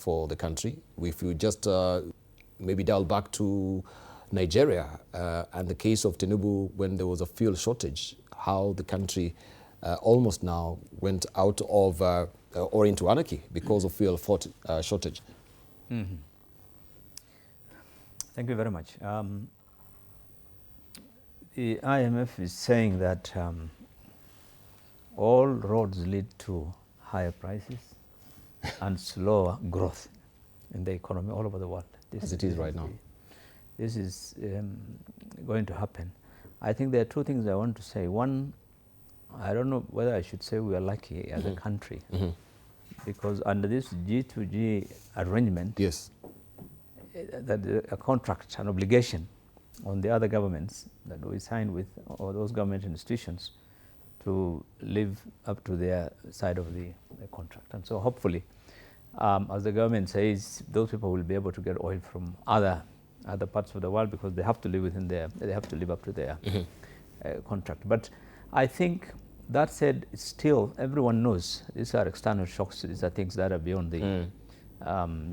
for the country. If you just maybe dial back to Nigeria and the case of Tinubu when there was a fuel shortage, how the country almost now went out of or into anarchy because of fuel shortage. Mm-hmm. Thank you very much. The IMF is saying that all roads lead to higher prices and slower growth in the economy all over the world. As it is right now. This is going to happen. I think there are two things I want to say. One, I don't know whether I should say we are lucky as a country, because under this G2G arrangement, yes, that a contract, an obligation on the other governments that we signed with, or those government institutions, to live up to their side of the contract. And so hopefully, as the government says, those people will be able to get oil from other parts of the world because they have to live within they have to live up to their contract. But I think that said, still everyone knows these are external shocks. These are things that are beyond the,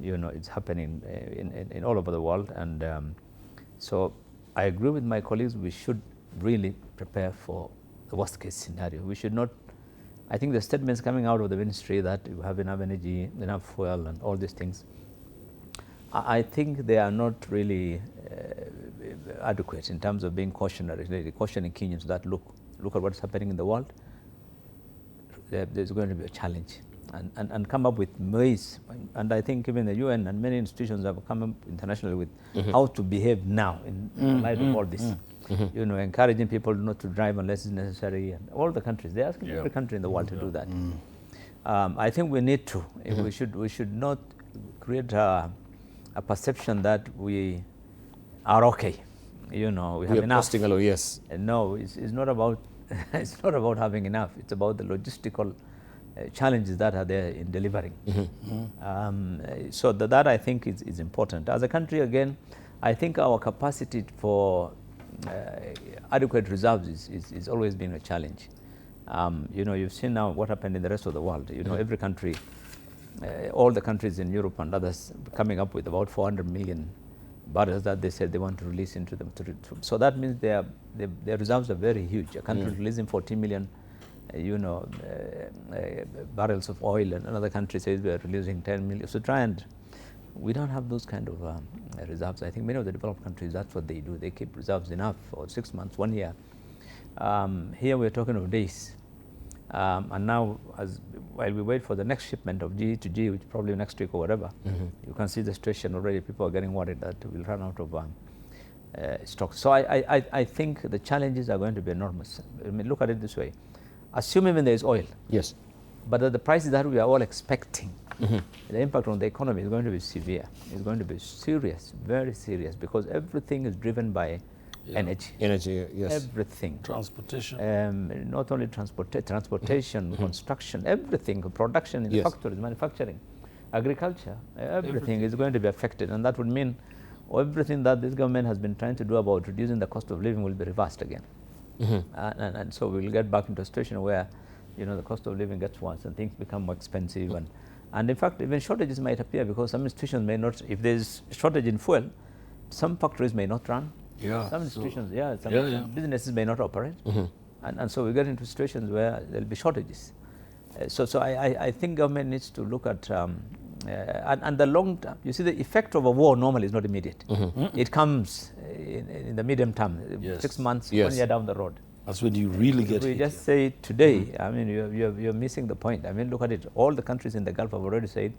you know, it's happening in all over the world. And so I agree with my colleagues, we should really prepare for the worst case scenario. We should not, I think the statements coming out of the ministry that you have enough energy, enough fuel and all these things, I think they are not really adequate in terms of being cautionary, really cautioning Kenyans that look at what's happening in the world. There's going to be a challenge, and come up with ways. And I think even the UN and many institutions have come up internationally with how to behave now in light of all this. You know, encouraging people not to drive unless it's necessary. And all the countries, they're asking every country in the world to do that. I think we need to. We should not create a perception that we are okay. You know, we have enough. Along, yes. No, it's not about it's not about having enough. It's about the logistical challenges that are there in delivering. So that I think is important. As a country, again, I think our capacity for adequate reserves is always been a challenge. You know, you've seen now what happened in the rest of the world. You know, every country, all the countries in Europe and others coming up with about 400 million barrels that they said they want to release into them. So that means their reserves are very huge. A country releasing 14 million, you know, barrels of oil, and another country says we are releasing 10 million. So we don't have those kind of reserves. I think many of the developed countries, that's what they do. They keep reserves enough for 6 months, 1 year. Here we're talking of days. And now, while we wait for the next shipment of G to G, which probably next week or whatever, you can see the situation already. People are getting worried that we'll run out of stock. So I think the challenges are going to be enormous. I mean, look at it this way. Assume even there is oil. Yes. But at the prices that we are all expecting, the impact on the economy is going to be severe. It's going to be serious, very serious, because everything is driven by energy. Energy, yes. Everything. Transportation. Not only transportation, construction, everything, production in the factories, manufacturing, agriculture, everything is going to be affected. And that would mean everything that this government has been trying to do about reducing the cost of living will be reversed again. And so we'll get back into a situation where, you know, the cost of living gets worse and things become more expensive. And in fact, even shortages might appear because some institutions may not, if there's shortage in fuel, some factories may not run. Some institutions, some businesses may not operate. And so we get into situations where there'll be shortages. So I think government needs to look at, and the long term, you see the effect of a war normally is not immediate. It comes in the medium term, 6 months, 1 year down the road. That's when you really get We just say today, I mean, you're missing the point. I mean, look at it. All the countries in the Gulf have already said,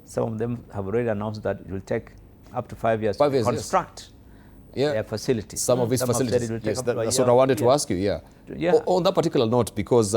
some of them have already announced that it will take up to 5 years to construct their facilities. Some of these facilities. Yes, that's what I wanted to ask you, on that particular note, because